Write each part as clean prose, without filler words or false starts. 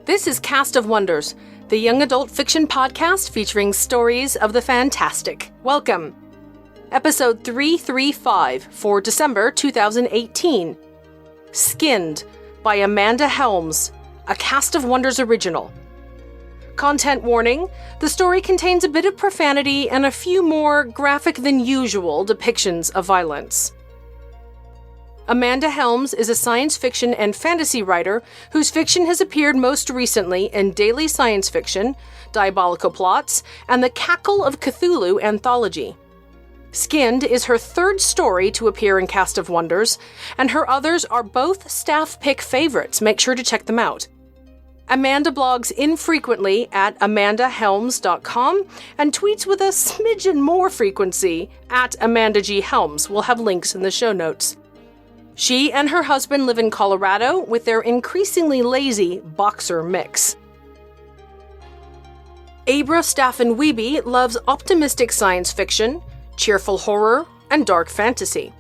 This is Cast of Wonders, the young adult fiction podcast featuring stories of the fantastic. Welcome. Episode 335 for December 2018. Skinned by Amanda Helms, a Cast of Wonders original. Content warning, the story contains a bit of profanity and a few more graphic than usual depictions of violence. Amanda Helms is a science fiction and fantasy writer whose fiction has appeared most recently in Daily Science Fiction, Diabolical Plots, and the Cackle of Cthulhu anthology. Skinned is her third story to appear in Cast of Wonders, and her others are both staff pick favorites. Make sure to check them out. Amanda blogs infrequently at amandahelms.com and tweets with a smidgen more frequency at Amanda G. Helms. We'll have links in the show notes. She and her husband live in Colorado with their increasingly lazy boxer mix. Abra Staffen Wiebe loves optimistic science fiction, cheerful horror, and dark fantasy.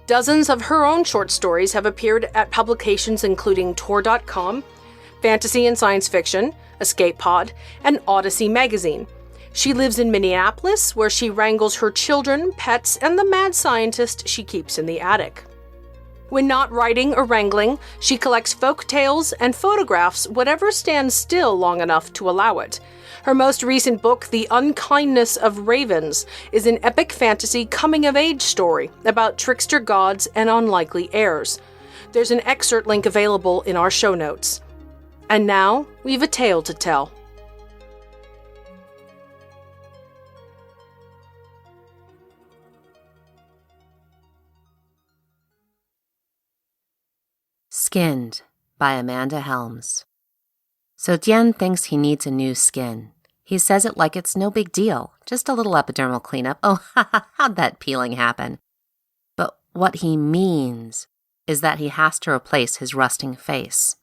Dozens of her own short stories have appeared at publications including Tor.com, Fantasy and Science Fiction, Escape Pod, and Odyssey magazine. She lives in Minneapolis, where she wrangles her children, pets, and the mad scientist she keeps in the attic. When not writing or wrangling, she collects folk tales and photographs whatever stands still long enough to allow it. Her most recent book, The Unkindness of Ravens, is an epic fantasy coming-of-age story about trickster gods and unlikely heirs. There's an excerpt link available in our show notes. And now, we've a tale to tell. Skinned by Amanda Helms. So Tien thinks he needs a new skin. He says it like it's no big deal, just a little epidermal cleanup. Oh, how'd that peeling happen? But what he means is that he has to replace his rusting face.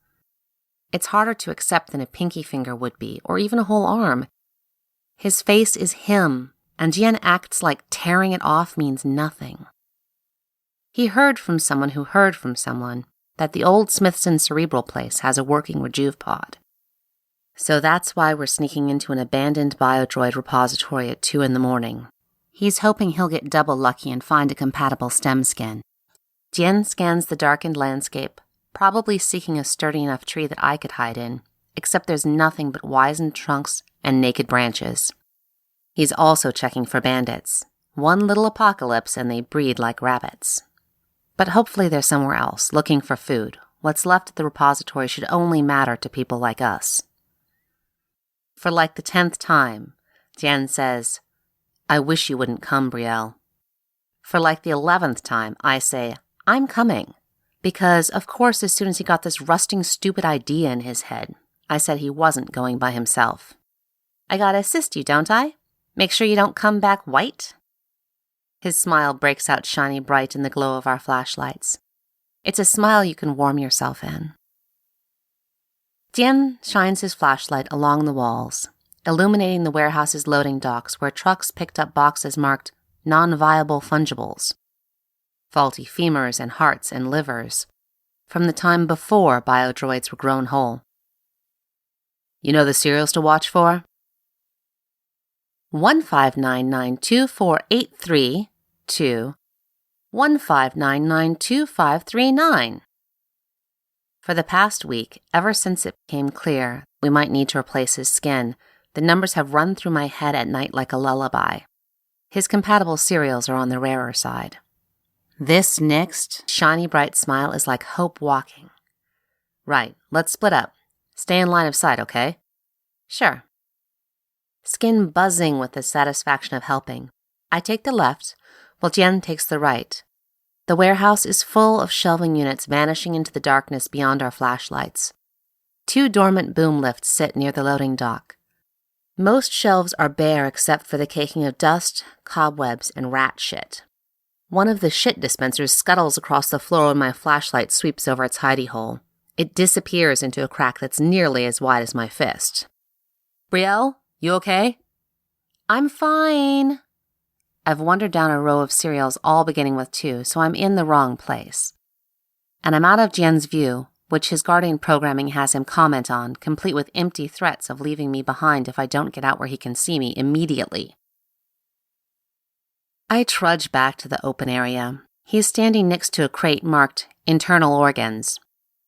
It's harder to accept than a pinky finger would be, or even a whole arm. His face is him, and Tien acts like tearing it off means nothing. He heard from someone who heard from someone that the old Smithson Cerebral place has a working Rejuve pod. So that's why we're sneaking into an abandoned Biodroid repository at 2 a.m. He's hoping he'll get double lucky and find a compatible stem skin. Tien scans the darkened landscape, probably seeking a sturdy enough tree that I could hide in, except there's nothing but wizened trunks and naked branches. He's also checking for bandits. One little apocalypse and they breed like rabbits. But hopefully they're somewhere else, looking for food. What's left at the repository should only matter to people like us. For like the 10th time, Tien says, "I wish you wouldn't come, Brielle." For like the 11th time, I say, "I'm coming." Because, of course, as soon as he got this rusting, stupid idea in his head, I said he wasn't going by himself. I gotta assist you, don't I? Make sure you don't come back white? His smile breaks out shiny bright in the glow of our flashlights. It's a smile you can warm yourself in. Tien shines his flashlight along the walls, illuminating the warehouse's loading docks where trucks picked up boxes marked non-viable fungibles. Faulty femurs and hearts and livers, from the time before biodroids were grown whole. You know the serials to watch for? 15992483 to 15992539. For the past week, ever since it became clear we might need to replace his skin, the numbers have run through my head at night like a lullaby. His compatible serials are on the rarer side. This next shiny bright smile is like hope walking. Right, let's split up. Stay in line of sight, okay? Sure. Skin buzzing with the satisfaction of helping. I take the left, while Tien takes the right. The warehouse is full of shelving units vanishing into the darkness beyond our flashlights. 2 dormant boom lifts sit near the loading dock. Most shelves are bare except for the caking of dust, cobwebs, and rat shit. One of the shit dispensers scuttles across the floor when my flashlight sweeps over its hidey hole. It disappears into a crack that's nearly as wide as my fist. Brielle, you okay? I'm fine. I've wandered down a row of cereals all beginning with 2, so I'm in the wrong place. And I'm out of Tien's view, which his guardian programming has him comment on, complete with empty threats of leaving me behind if I don't get out where he can see me immediately. I trudge back to the open area. He is standing next to a crate marked internal organs.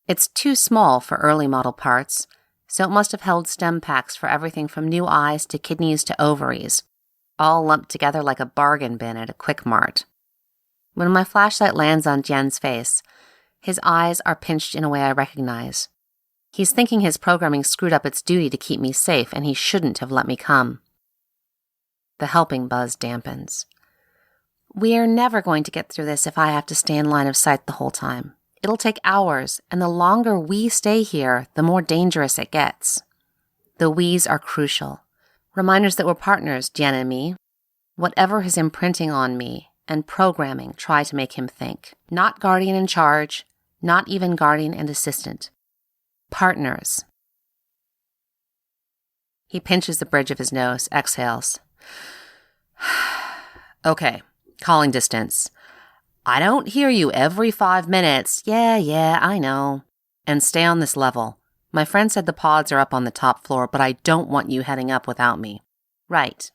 It's too small for early model parts, so it must have held stem packs for everything from new eyes to kidneys to ovaries, all lumped together like a bargain bin at a Quick Mart. When my flashlight lands on Jian's face, his eyes are pinched in a way I recognize. He's thinking his programming screwed up its duty to keep me safe, and he shouldn't have let me come. The helping buzz dampens. We're never going to get through this if I have to stay in line of sight the whole time. It'll take hours, and the longer we stay here, the more dangerous it gets. The we's are crucial. Reminders that we're partners, Jian and me. Whatever his imprinting on me and programming try to make him think. Not guardian in charge, not even guardian and assistant. Partners. He pinches the bridge of his nose, exhales. Okay, calling distance. I don't hear you every 5 minutes. Yeah, I know. And stay on this level. My friend said the pods are up on the top floor, but I don't want you heading up without me. Right.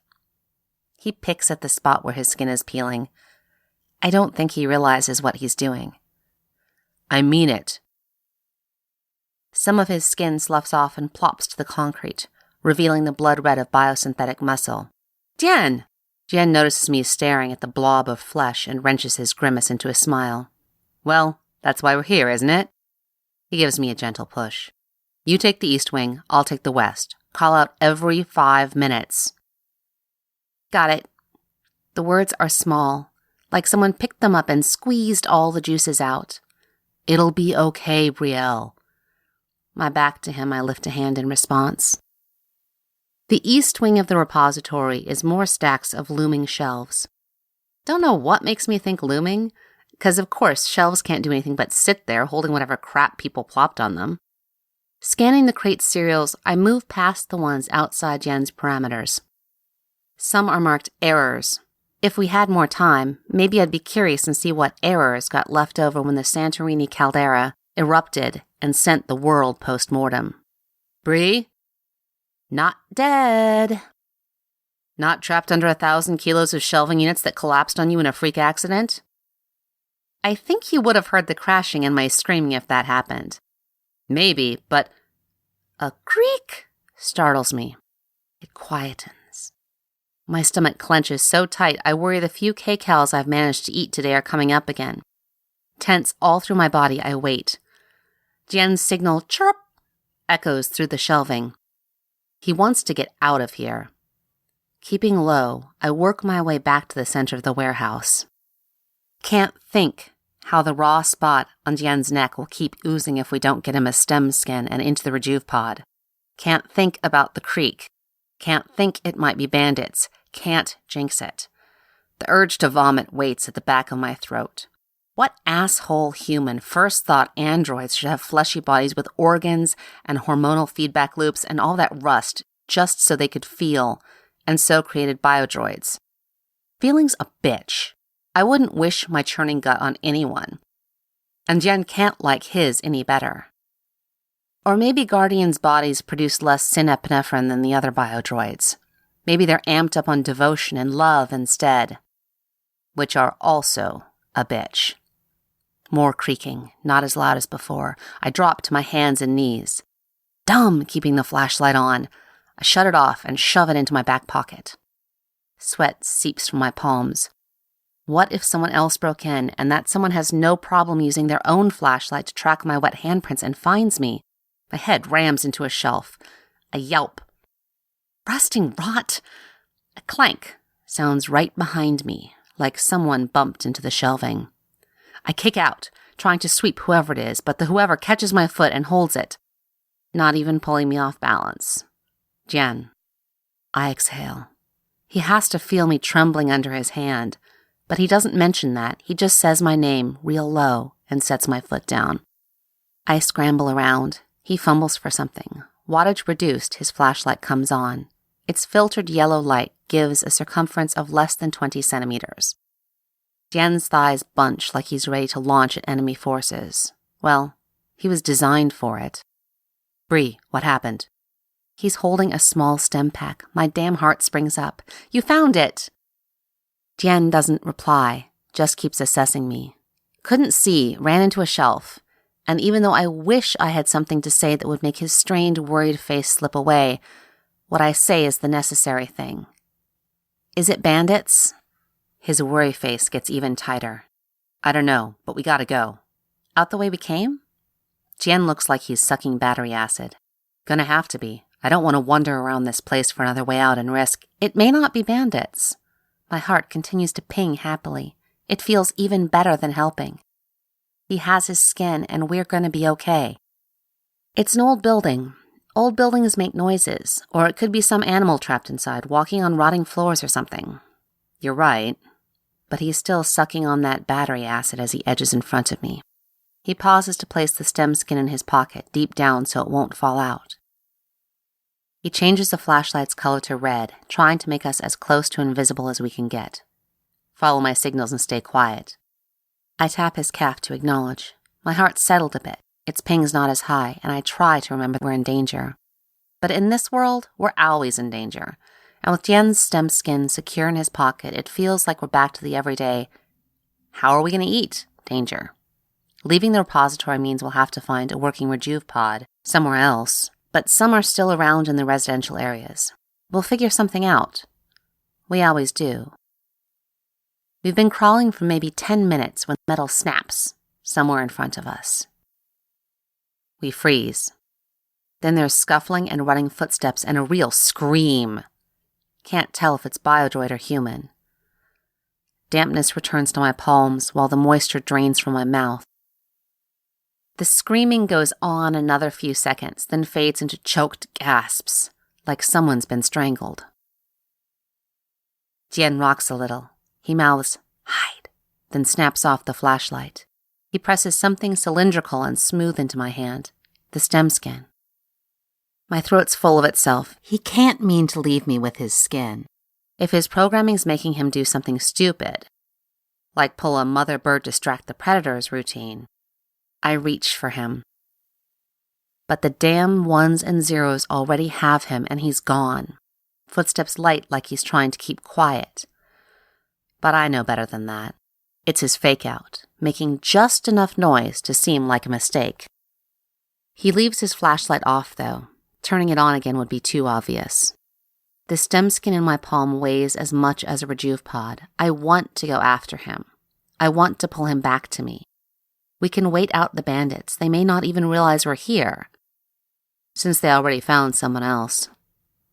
He picks at the spot where his skin is peeling. I don't think he realizes what he's doing. I mean it. Some of his skin sloughs off and plops to the concrete, revealing the blood red of biosynthetic muscle. Jian! Jian notices me staring at the blob of flesh and wrenches his grimace into a smile. Well, that's why we're here, isn't it? He gives me a gentle push. You take the east wing, I'll take the west. Call out every 5 minutes. Got it. The words are small, like someone picked them up and squeezed all the juices out. It'll be okay, Brielle. My back to him, I lift a hand in response. The east wing of the repository is more stacks of looming shelves. Don't know what makes me think looming, because of course shelves can't do anything but sit there holding whatever crap people plopped on them. Scanning the crate serials, I move past the ones outside Jian's parameters. Some are marked errors. If we had more time, maybe I'd be curious and see what errors got left over when the Santorini caldera erupted and sent the world post-mortem. Bree? Not dead. Not trapped under 1,000 kilos of shelving units that collapsed on you in a freak accident? I think you would have heard the crashing and my screaming if that happened. Maybe, but a creak startles me. It quietens. My stomach clenches so tight I worry the few kcals I've managed to eat today are coming up again. Tense all through my body, I wait. Jian's signal, chirp, echoes through the shelving. He wants to get out of here. Keeping low, I work my way back to the center of the warehouse. Can't think how the raw spot on Jian's neck will keep oozing if we don't get him a stem skin and into the rejuve pod. Can't think about the creek. Can't think it might be bandits. Can't jinx it. The urge to vomit waits at the back of my throat. What asshole human first thought androids should have fleshy bodies with organs and hormonal feedback loops and all that rust just so they could feel, and so created biodroids? Feeling's a bitch. I wouldn't wish my churning gut on anyone. And Jian can't like his any better. Or maybe Guardians' bodies produce less synepinephrine than the other biodroids. Maybe they're amped up on devotion and love instead, which are also a bitch. More creaking, not as loud as before. I drop to my hands and knees. Dumb keeping the flashlight on. I shut it off and shove it into my back pocket. Sweat seeps from my palms. What if someone else broke in and that someone has no problem using their own flashlight to track my wet handprints and finds me? My head rams into a shelf. A yelp. Rusting rot! A clank sounds right behind me, like someone bumped into the shelving. I kick out, trying to sweep whoever it is, but the whoever catches my foot and holds it, not even pulling me off balance. Jian. I exhale. He has to feel me trembling under his hand, but he doesn't mention that. He just says my name real low and sets my foot down. I scramble around. He fumbles for something. Wattage reduced, his flashlight comes on. Its filtered yellow light gives a circumference of less than 20 centimeters. Jian's thighs bunch like he's ready to launch at enemy forces. Well, He was designed for it. Bree, what happened? He's holding a small stem pack. My damn heart springs up. You found it! Tien doesn't reply, just keeps assessing me. Couldn't see, ran into a shelf. And even though I wish I had something to say that would make his strained, worried face slip away, what I say is the necessary thing. Is it bandits? His worry face gets even tighter. I don't know, but we gotta go. Out the way we came? Tien looks like he's sucking battery acid. Gonna have to be. I don't want to wander around this place for another way out and risk. It may not be bandits. My heart continues to ping happily. It feels even better than helping. He has his skin, and we're gonna be okay. It's an old building. Old buildings make noises, or it could be some animal trapped inside, walking on rotting floors or something. You're right. But he's still sucking on that battery acid as he edges in front of me. He pauses to place the stem skin in his pocket, deep down so it won't fall out. He changes the flashlight's color to red, trying to make us as close to invisible as we can get. Follow my signals and stay quiet. I tap his calf to acknowledge. My heart settled a bit. Its ping's not as high, and I try to remember we're in danger. But in this world, we're always in danger. And with Tien's stem skin secure in his pocket, it feels like we're back to the everyday, how are we going to eat? Danger. Leaving the repository means we'll have to find a working Rejuve pod somewhere else, but some are still around in the residential areas. We'll figure something out. We always do. We've been crawling for maybe 10 minutes when metal snaps somewhere in front of us. We freeze. Then there's scuffling and running footsteps and a real scream. Can't tell if it's biodroid or human. Dampness returns to my palms while the moisture drains from my mouth. The screaming goes on another few seconds, then fades into choked gasps, like someone's been strangled. Tien rocks a little. He mouths, "Hide," then snaps off the flashlight. He presses something cylindrical and smooth into my hand, the stem skin. My throat's full of itself. He can't mean to leave me with his skin. If his programming's making him do something stupid, like pull a mother bird distract the predators routine, I reach for him. But the damn ones and zeros already have him, and he's gone. Footsteps light like he's trying to keep quiet. But I know better than that. It's his fake-out, making just enough noise to seem like a mistake. He leaves his flashlight off, though. Turning it on again would be too obvious. The stem skin in my palm weighs as much as a Rejuve pod. I want to go after him. I want to pull him back to me. We can wait out the bandits. They may not even realize we're here, since they already found someone else.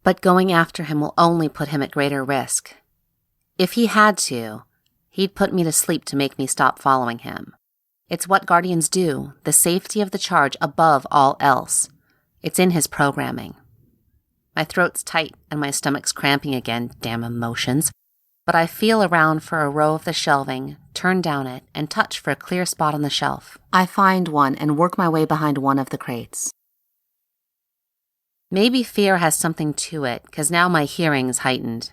But going after him will only put him at greater risk. If he had to, he'd put me to sleep to make me stop following him. It's what Guardians do, the safety of the charge above all else. It's in his programming. My throat's tight and my stomach's cramping again, damn emotions. But I feel around for a row of the shelving, turn down it, and touch for a clear spot on the shelf. I find one and work my way behind one of the crates. Maybe fear has something to it, because now my hearing's heightened.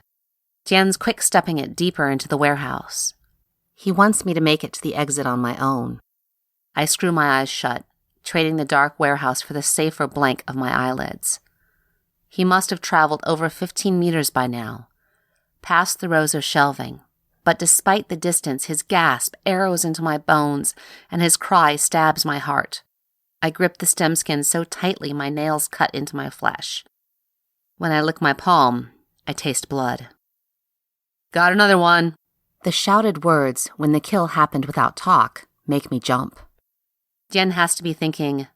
Tien's quick stepping it deeper into the warehouse. He wants me to make it to the exit on my own. I screw my eyes shut, trading the dark warehouse for the safer blank of my eyelids. He must have traveled over 15 meters by now, past the rows of shelving, but despite the distance, his gasp arrows into my bones and his cry stabs my heart. I grip the stem skin so tightly my nails cut into my flesh. When I lick my palm, I taste blood. Got another one. The shouted words, when the kill happened without talk, make me jump. Tien has to be thinking,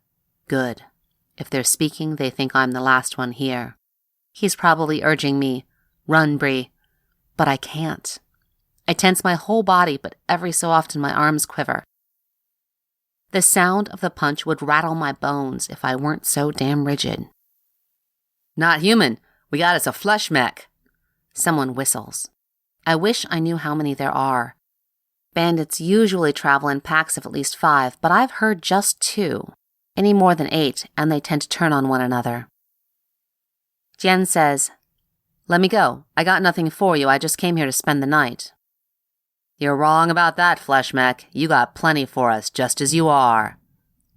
good. If they're speaking, they think I'm the last one here. He's probably urging me, run, Bree. But I can't. I tense my whole body, but every so often my arms quiver. The sound of the punch would rattle my bones if I weren't so damn rigid. Not human. We got us a flesh mech. Someone whistles. I wish I knew how many there are. Bandits usually travel in packs of at least 5, but I've heard just 2. Any more than 8, and they tend to turn on one another. Tien says, "Let me go. I got nothing for you. I just came here to spend the night." "You're wrong about that, Flesh Mech. You got plenty for us, just as you are."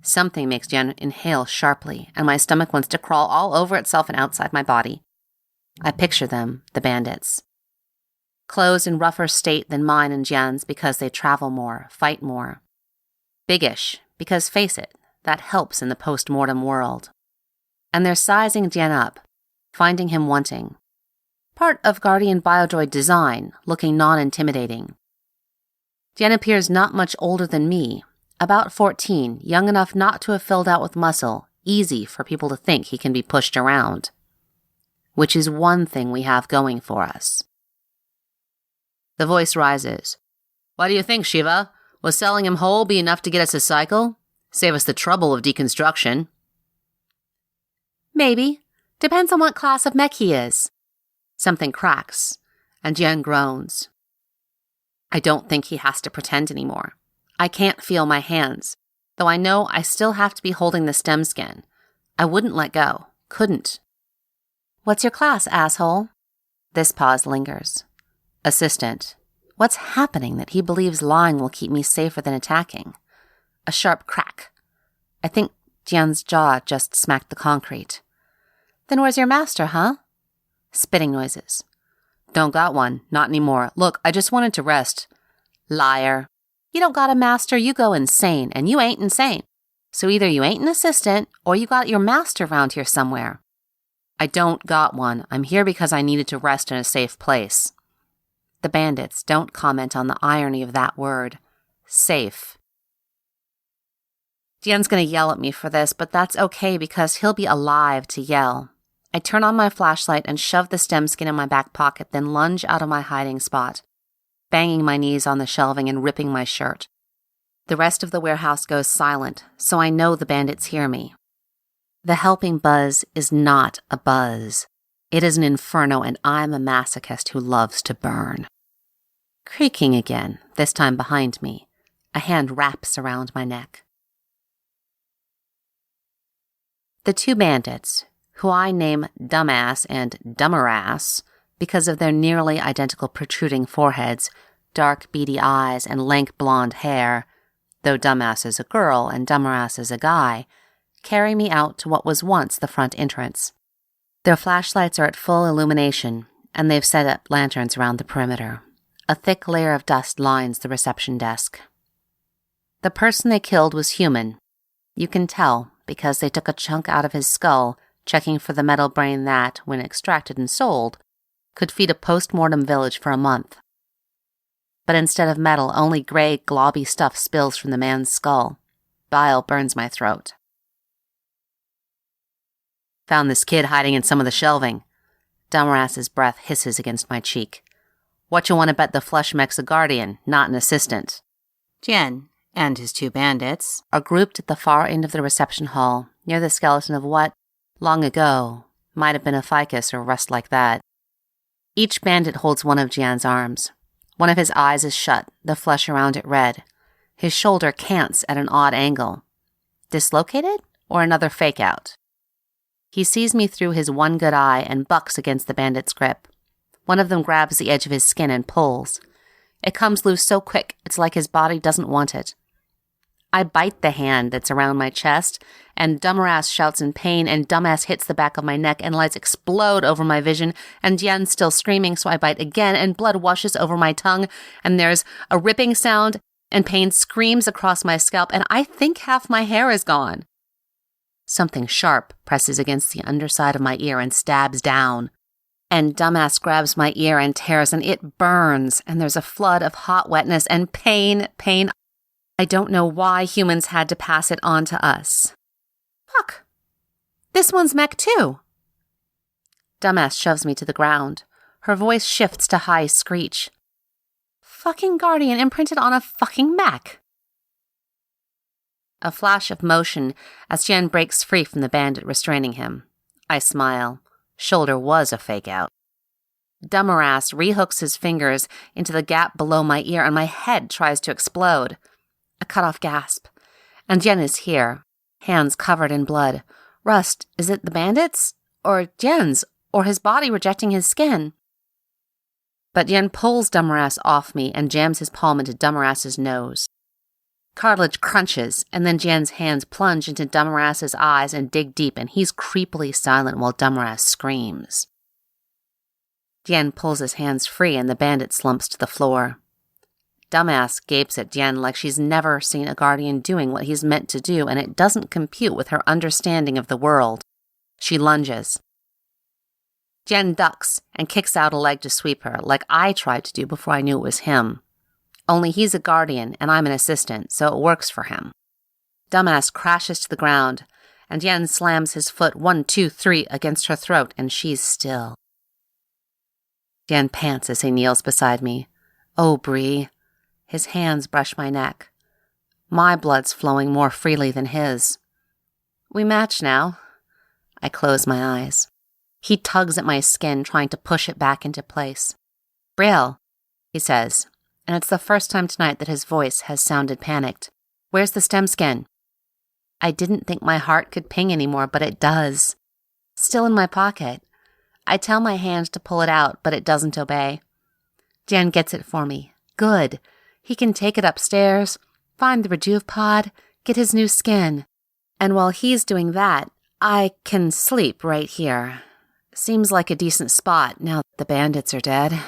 Something makes Jian inhale sharply, and my stomach wants to crawl all over itself and outside my body. I picture them, the bandits. Clothes in rougher state than mine and Jian's because they travel more, fight more. Biggish, because face it, that helps in the post-mortem world. And they're sizing Jian up, finding him wanting. Part of Guardian Biodroid design, looking non-intimidating. Jian appears not much older than me, about 14, young enough not to have filled out with muscle, easy for people to think he can be pushed around. Which is one thing we have going for us. The voice rises. What do you think, Shiva? Will selling him whole be enough to get us a cycle? Save us the trouble of deconstruction. Maybe. Depends on what class of mech he is. Something cracks, and Jian groans. I don't think he has to pretend anymore. I can't feel my hands, though I know I still have to be holding the stem skin. I wouldn't let go. Couldn't. What's your class, asshole? This pause lingers. Assistant. What's happening that he believes lying will keep me safer than attacking? A sharp crack. I think Jian's jaw just smacked the concrete. Then where's your master, huh? Spitting noises. Don't got one. Not anymore. Look, I just wanted to rest. Liar. You don't got a master, you go insane, and you ain't insane. So either you ain't an assistant, or you got your master around here somewhere. I don't got one. I'm here because I needed to rest in a safe place. The bandits don't comment on the irony of that word. Safe. Jian's gonna yell at me for this, but that's okay because he'll be alive to yell. I turn on my flashlight and shove the stem skin in my back pocket, then lunge out of my hiding spot, banging my knees on the shelving and ripping my shirt. The rest of the warehouse goes silent, so I know the bandits hear me. The helping buzz is not a buzz. It is an inferno, and I'm a masochist who loves to burn. Creaking again, this time behind me. A hand wraps around my neck. The two bandits, who I name Dumbass and Dummerass because of their nearly identical protruding foreheads, dark beady eyes, and lank blonde hair, though Dumbass is a girl and Dummerass is a guy, carry me out to what was once the front entrance. Their flashlights are at full illumination, and they've set up lanterns around the perimeter. A thick layer of dust lines the reception desk. The person they killed was human. You can tell because they took a chunk out of his skull, checking for the metal brain that, when extracted and sold, could feed a post-mortem village for a month. But instead of metal, only gray, globby stuff spills from the man's skull. Bile burns my throat. Found this kid hiding in some of the shelving. Dummerass's breath hisses against my cheek. What you want to bet the flesh mech's a guardian, not an assistant? Jian and his two bandits are grouped at the far end of the reception hall, near the skeleton of what, long ago, might have been a ficus or rust like that. Each bandit holds one of Jian's arms. One of his eyes is shut, the flesh around it red. His shoulder cants at an odd angle. Dislocated or another fake-out? He sees me through his one good eye and bucks against the bandit's grip. One of them grabs the edge of his skin and pulls. It comes loose so quick, it's like his body doesn't want it. I bite the hand that's around my chest, and Dummerass shouts in pain, and Dumbass hits the back of my neck, and lights explode over my vision, and Jian's still screaming, so I bite again, and blood washes over my tongue, and there's a ripping sound, and pain screams across my scalp, and I think half my hair is gone. Something sharp presses against the underside of my ear and stabs down. And Dumbass grabs my ear and tears, and it burns, and there's a flood of hot wetness and pain. I don't know why humans had to pass it on to us. Fuck. This one's mech too. Dumbass shoves me to the ground. Her voice shifts to high screech. Fucking Guardian imprinted on a fucking mech. A flash of motion as Jian breaks free from the bandit restraining him. I smile. Shoulder was a fake-out. Dummerass rehooks his fingers into the gap below my ear, and my head tries to explode. A cut-off gasp. And Jian is here, hands covered in blood. Rust, is it the bandits? Or Jian's? Or his body rejecting his skin? But Jian pulls Dummerass off me and jams his palm into Dummerass's nose. Cartilage crunches, and then Jan's hands plunge into Dummaras's eyes and dig deep, and he's creepily silent while Dummaras screams. Jan pulls his hands free, and the bandit slumps to the floor. Dumbass gapes at Jen like she's never seen a guardian doing what he's meant to do, and it doesn't compute with her understanding of the world. She lunges. Jen ducks and kicks out a leg to sweep her, like I tried to do before I knew it was him. Only he's a guardian and I'm an assistant, so it works for him. Dumbass crashes to the ground, and Jen slams his foot 1, 2, 3 against her throat, and she's still. Jen pants as he kneels beside me. Oh, Bree. His hands brush my neck. My blood's flowing more freely than his. We match now. I close my eyes. He tugs at my skin, trying to push it back into place. Brielle, he says, and it's the first time tonight that his voice has sounded panicked. Where's the stem skin? I didn't think my heart could ping anymore, but it does. Still in my pocket. I tell my hand to pull it out, but it doesn't obey. Jen gets it for me. Good. He can take it upstairs, find the Rejuve pod, get his new skin. And while he's doing that, I can sleep right here. Seems like a decent spot now that the bandits are dead.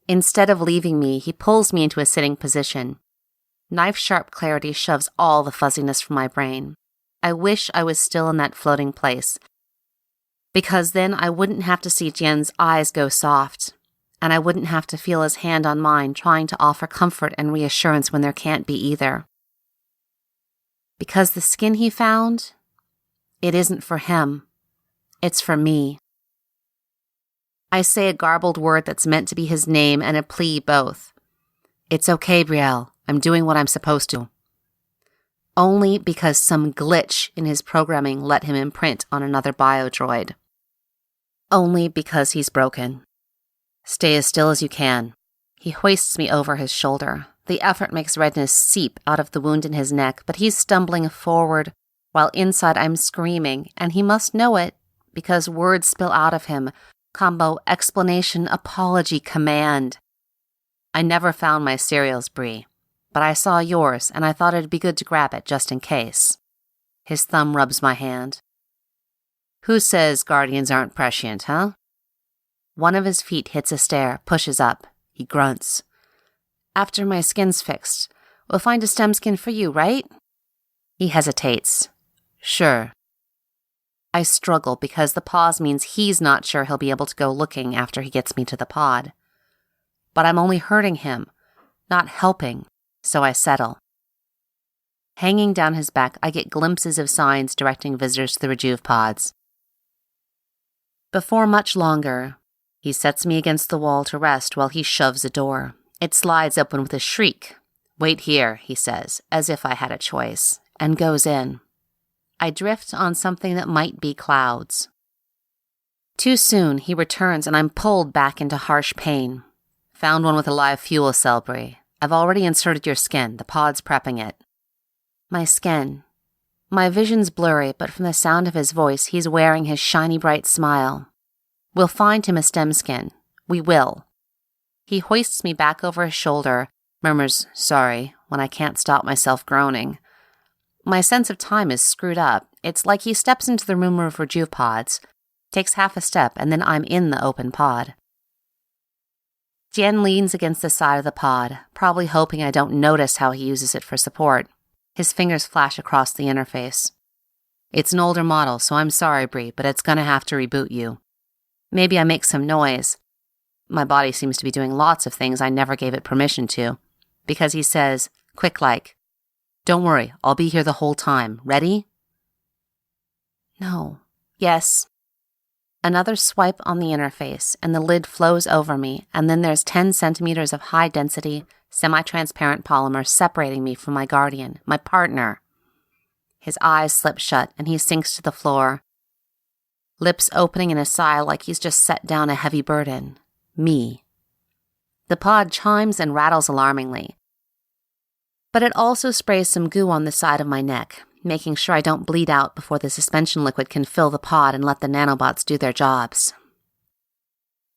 Instead of leaving me, he pulls me into a sitting position. Knife-sharp clarity shoves all the fuzziness from my brain. I wish I was still in that floating place, because then I wouldn't have to see Jen's eyes go soft, and I wouldn't have to feel his hand on mine trying to offer comfort and reassurance when there can't be either. Because the skin he found, it isn't for him. It's for me. I say a garbled word that's meant to be his name and a plea both. It's okay, Brielle. I'm doing what I'm supposed to. Only because some glitch in his programming let him imprint on another biodroid. Only because he's broken. Stay as still as you can. He hoists me over his shoulder. The effort makes redness seep out of the wound in his neck, but he's stumbling forward, while inside I'm screaming, and he must know it, because words spill out of him, combo explanation, apology, command. I never found my cereals, Bree, but I saw yours, and I thought it'd be good to grab it just in case. His thumb rubs my hand. Who says guardians aren't prescient, huh? One of his feet hits a stair, pushes up. He grunts. After my skin's fixed, we'll find a stem skin for you, right? He hesitates. Sure. I struggle because the pause means he's not sure he'll be able to go looking after he gets me to the pod. But I'm only hurting him, not helping, so I settle. Hanging down his back, I get glimpses of signs directing visitors to the Rejuve pods. Before much longer, he sets me against the wall to rest while he shoves a door. It slides open with a shriek. Wait here, he says, as if I had a choice, and goes in. I drift on something that might be clouds. Too soon, he returns and I'm pulled back into harsh pain. Found one with a live fuel cell, Bree. I've already inserted your skin. The pod's prepping it. My skin. My vision's blurry, but from the sound of his voice, he's wearing his shiny bright smile. We'll find him a stem skin. We will. He hoists me back over his shoulder, murmurs, sorry, when I can't stop myself groaning. My sense of time is screwed up. It's like he steps into the room of Rejuve pods, takes half a step, and then I'm in the open pod. Jen leans against the side of the pod, probably hoping I don't notice how he uses it for support. His fingers flash across the interface. It's an older model, so I'm sorry, Bree, but it's gonna have to reboot you. Maybe I make some noise. My body seems to be doing lots of things I never gave it permission to, because he says, quick like, don't worry, I'll be here the whole time. Ready? No. Yes. Another swipe on the interface, and the lid flows over me, and then there's 10 centimeters of high-density, semi-transparent polymer separating me from my guardian, my partner. His eyes slip shut, and he sinks to the floor, lips opening in a sigh like he's just set down a heavy burden. Me. The pod chimes and rattles alarmingly, but it also sprays some goo on the side of my neck, making sure I don't bleed out before the suspension liquid can fill the pod and let the nanobots do their jobs.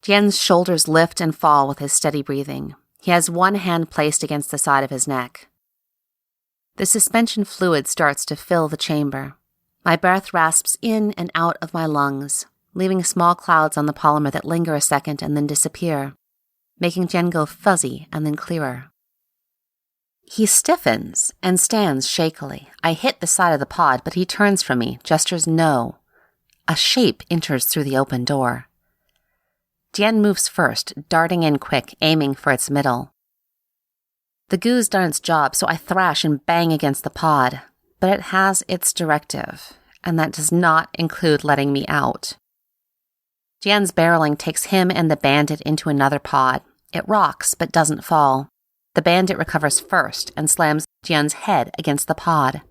Jen's shoulders lift and fall with his steady breathing. He has one hand placed against the side of his neck. The suspension fluid starts to fill the chamber. My breath rasps in and out of my lungs, leaving small clouds on the polymer that linger a second and then disappear, making Jian go fuzzy and then clearer. He stiffens and stands shakily. I hit the side of the pod, but he turns from me, gestures no. A shape enters through the open door. Jian moves first, darting in quick, aiming for its middle. The goo's done its job, so I thrash and bang against the pod, but it has its directive, and that does not include letting me out. Jian's barreling takes him and the bandit into another pod. It rocks, but doesn't fall. The bandit recovers first and slams Jian's head against the pod.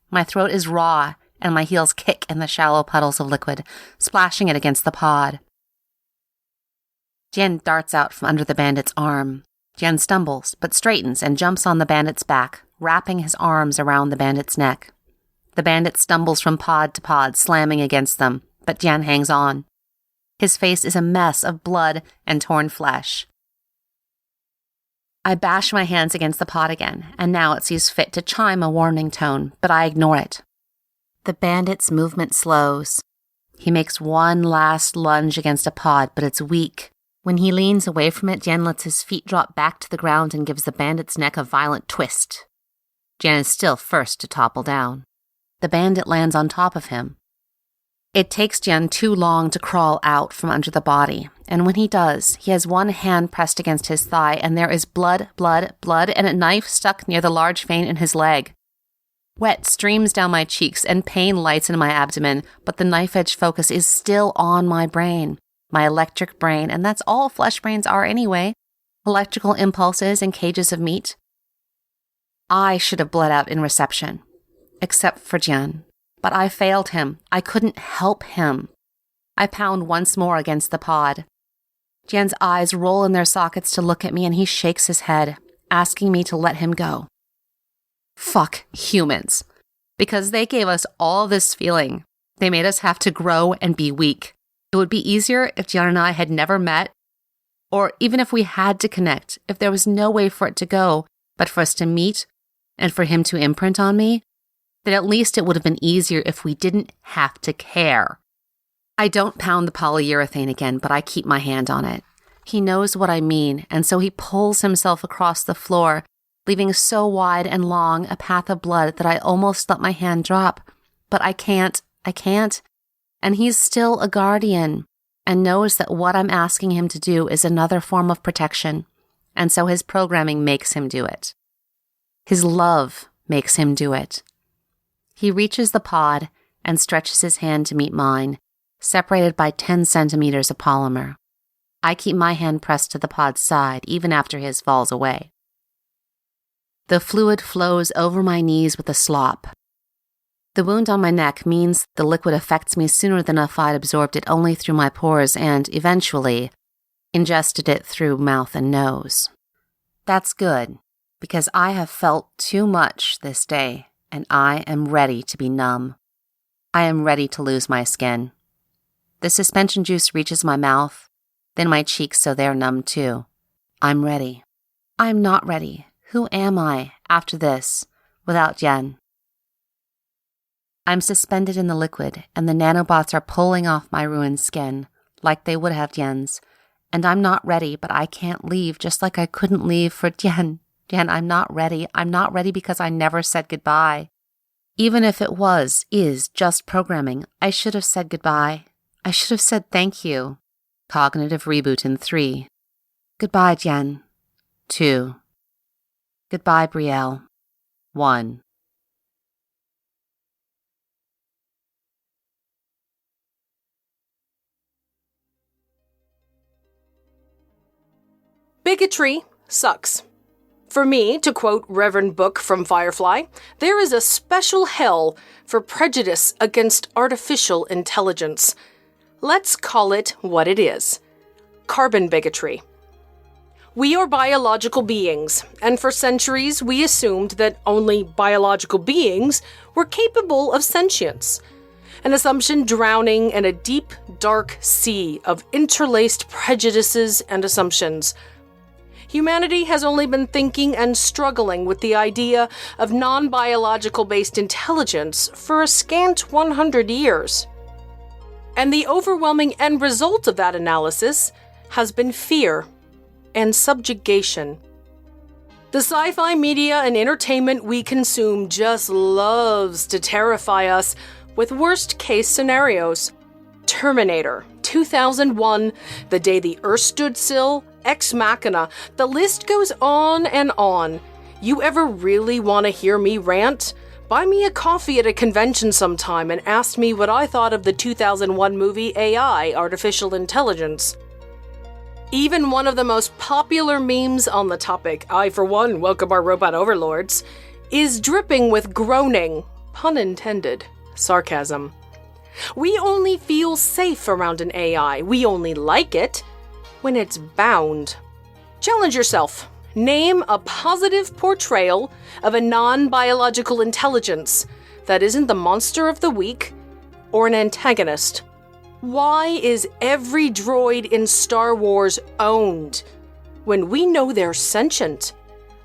My throat is raw, and my heels kick in the shallow puddles of liquid, splashing it against the pod. Jian darts out from under the bandit's arm. Jian stumbles, but straightens and jumps on the bandit's back, wrapping his arms around the bandit's neck. The bandit stumbles from pod to pod, slamming against them, but Jian hangs on. His face is a mess of blood and torn flesh. I bash my hands against the pod again, and now it sees fit to chime a warning tone, but I ignore it. The bandit's movement slows. He makes one last lunge against a pod, but it's weak. When he leans away from it, Jian lets his feet drop back to the ground and gives the bandit's neck a violent twist. Jian is still first to topple down. The bandit lands on top of him. It takes Jian too long to crawl out from under the body, and when he does, he has one hand pressed against his thigh, and there is blood, and a knife stuck near the large vein in his leg. Wet streams down my cheeks, and pain lights in my abdomen, but the knife-edge focus is still on my brain, my electric brain, and that's all flesh brains are anyway, electrical impulses and cages of meat. I should have bled out in reception, except for Jian. But I failed him. I couldn't help him. I pound once more against the pod. Jian's eyes roll in their sockets to look at me, and he shakes his head, asking me to let him go. Fuck humans. Because they gave us all this feeling. They made us have to grow and be weak. It would be easier if Jian and I had never met, or even if we had to connect, if there was no way for it to go, but for us to meet and for him to imprint on me, then at least it would have been easier if we didn't have to care. I don't pound the polyurethane again, but I keep my hand on it. He knows what I mean, and so he pulls himself across the floor, leaving so wide and long a path of blood that I almost let my hand drop. But I can't. And he's still a guardian, and knows that what I'm asking him to do is another form of protection, and so his programming makes him do it. His love makes him do it. He reaches the pod and stretches his hand to meet mine, separated by 10 centimeters of polymer. I keep my hand pressed to the pod's side, even after his falls away. The fluid flows over my knees with a slop. The wound on my neck means the liquid affects me sooner than if I'd absorbed it only through my pores and, eventually, ingested it through mouth and nose. That's good, because I have felt too much this day, and I am ready to be numb. I am ready to lose my skin. The suspension juice reaches my mouth, then my cheeks, so they're numb too. I'm ready. I'm not ready. Who am I, after this, without Jian? I'm suspended in the liquid, and the nanobots are pulling off my ruined skin, like they would have Jian's, and I'm not ready, but I can't leave, just like I couldn't leave for Jian. Jian, I'm not ready. I'm not ready because I never said goodbye. Even if it is just programming, I should have said goodbye. I should have said thank you. Cognitive reboot in 3. Goodbye, Jian. 2. Goodbye, Brielle. 1. Bigotry sucks. For me, to quote Reverend Book from Firefly, there is a special hell for prejudice against artificial intelligence. Let's call it what it is. Carbon bigotry. We are biological beings, and for centuries we assumed that only biological beings were capable of sentience. An assumption drowning in a deep, dark sea of interlaced prejudices and assumptions. humanity has only been thinking and struggling with the idea of non-biological based intelligence for a scant 100 years. And the overwhelming end result of that analysis has been fear and subjugation. The sci-fi media and entertainment we consume just loves to terrify us with worst-case scenarios. Terminator, 2001, The Day the Earth Stood Still, Ex Machina, the list goes on and on. You ever really want to hear me rant? Buy me a coffee at a convention sometime and ask me what I thought of the 2001 movie AI, Artificial Intelligence. Even one of the most popular memes on the topic, I for one welcome our robot overlords, is dripping with groaning, pun intended, sarcasm. We only feel safe around an AI, we only like it when it's bound. Challenge yourself. Name a positive portrayal of a non-biological intelligence that isn't the monster of the week or an antagonist. Why is every droid in Star Wars owned when we know they're sentient?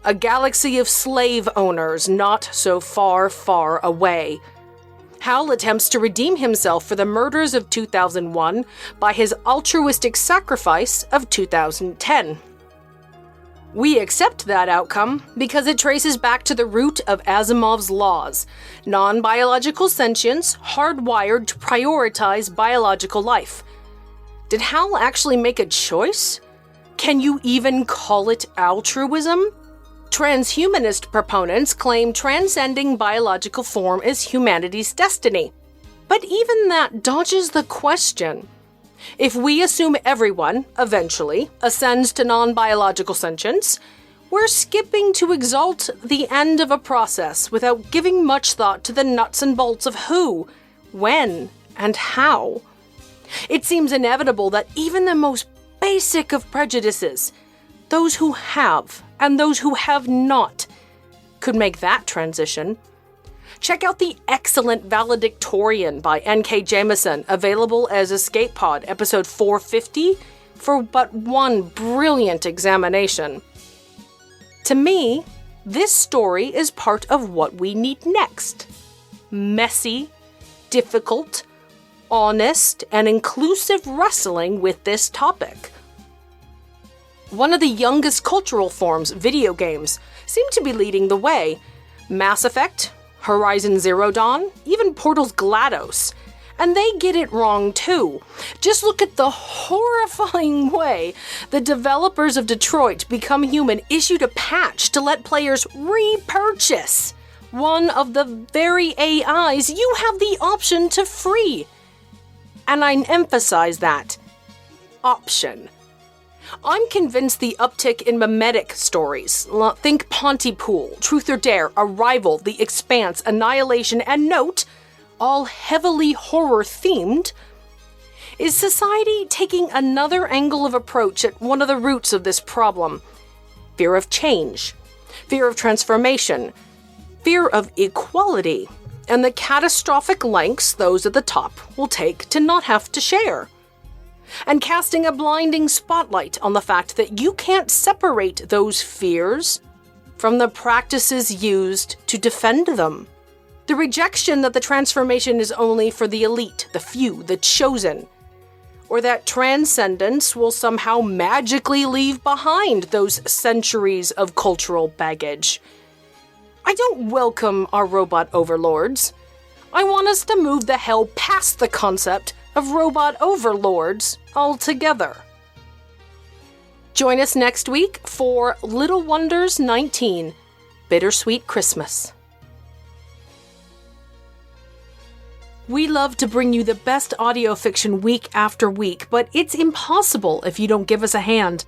A galaxy of slave owners not so far, far away. Hal attempts to redeem himself for the murders of 2001 by his altruistic sacrifice of 2010. We accept that outcome because it traces back to the root of Asimov's laws, non-biological sentience hardwired to prioritize biological life. Did Hal actually make a choice? Can you even call it altruism? Transhumanist proponents claim transcending biological form is humanity's destiny. But even that dodges the question. If we assume everyone, eventually, ascends to non-biological sentience, we're skipping to exalt the end of a process without giving much thought to the nuts and bolts of who, when, and how. It seems inevitable that even the most basic of prejudices, those who have and those who have not, could make that transition. Check out the excellent Valedictorian by N.K. Jemisin, available as Escape Pod, episode 450, for but one brilliant examination. To me, this story is part of what we need next. Messy, difficult, honest, and inclusive wrestling with this topic. One of the youngest cultural forms, video games, seem to be leading the way. Mass Effect, Horizon Zero Dawn, even Portal's GLaDOS. And they get it wrong too. Just look at the horrifying way the developers of Detroit Become Human issued a patch to let players repurchase one of the very AIs you have the option to free. And I emphasize that. Option. I'm convinced the uptick in mimetic stories, think Pontypool, Truth or Dare, Arrival, The Expanse, Annihilation, and Note, all heavily horror-themed, is society taking another angle of approach at one of the roots of this problem. Fear of change, fear of transformation, fear of equality, and the catastrophic lengths those at the top will take to not have to share. And casting a blinding spotlight on the fact that you can't separate those fears from the practices used to defend them. The rejection that the transformation is only for the elite, the few, the chosen, or that transcendence will somehow magically leave behind those centuries of cultural baggage. I don't welcome our robot overlords. I want us to move the hell past the concept of robot overlords altogether. Join us next week for Little Wonders 19, Bittersweet Christmas. We love to bring you the best audio fiction week after week, but it's impossible if you don't give us a hand.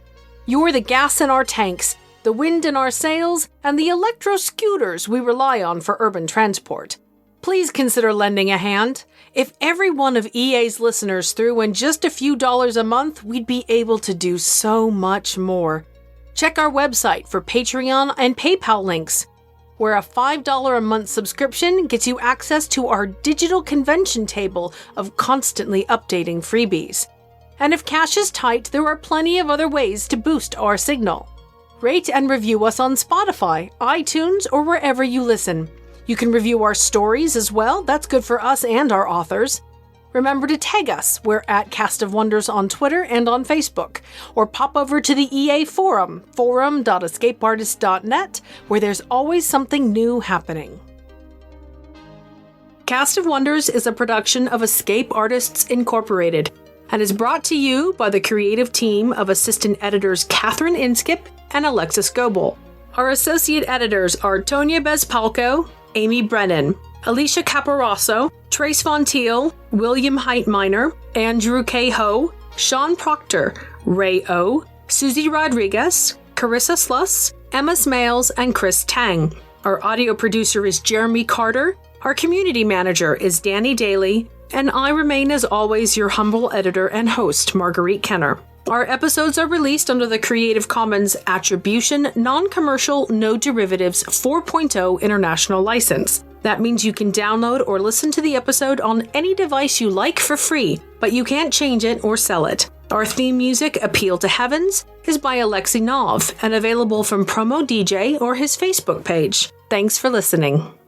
You're the gas in our tanks, the wind in our sails, and the electro-scooters we rely on for urban transport. Please consider lending a hand. If every one of EA's listeners threw in just a few dollars a month, we'd be able to do so much more. Check our website for Patreon and PayPal links, where a $5 a month subscription gets you access to our digital convention table of constantly updating freebies. And if cash is tight, there are plenty of other ways to boost our signal. Rate and review us on Spotify, iTunes, or wherever you listen. You can review our stories as well. That's good for us and our authors. Remember to tag us. We're at Cast of Wonders on Twitter and on Facebook. Or pop over to the EA forum, forum.escapeartist.net, where there's always something new happening. Cast of Wonders is a production of Escape Artists Incorporated and is brought to you by the creative team of assistant editors Catherine Inskip and Alexis Goebel. Our associate editors are Tonya Bezpalko, Amy Brennan, Alicia Caparasso, Trace Von Teal, William Heitminer, Andrew K. Ho, Sean Proctor, Ray O, Susie Rodriguez, Carissa Sluss, Emma Smales, and Chris Tang. Our audio producer is Jeremy Carter, our community manager is Danny Daly, and I remain as always your humble editor and host, Marguerite Kenner. Our episodes are released under the Creative Commons Attribution, Non-Commercial, No Derivatives 4.0 International License. That means you can download or listen to the episode on any device you like for free, but you can't change it or sell it. Our theme music, Appeal to Heavens, is by Alexei Nov and available from Promo DJ or his Facebook page. Thanks for listening.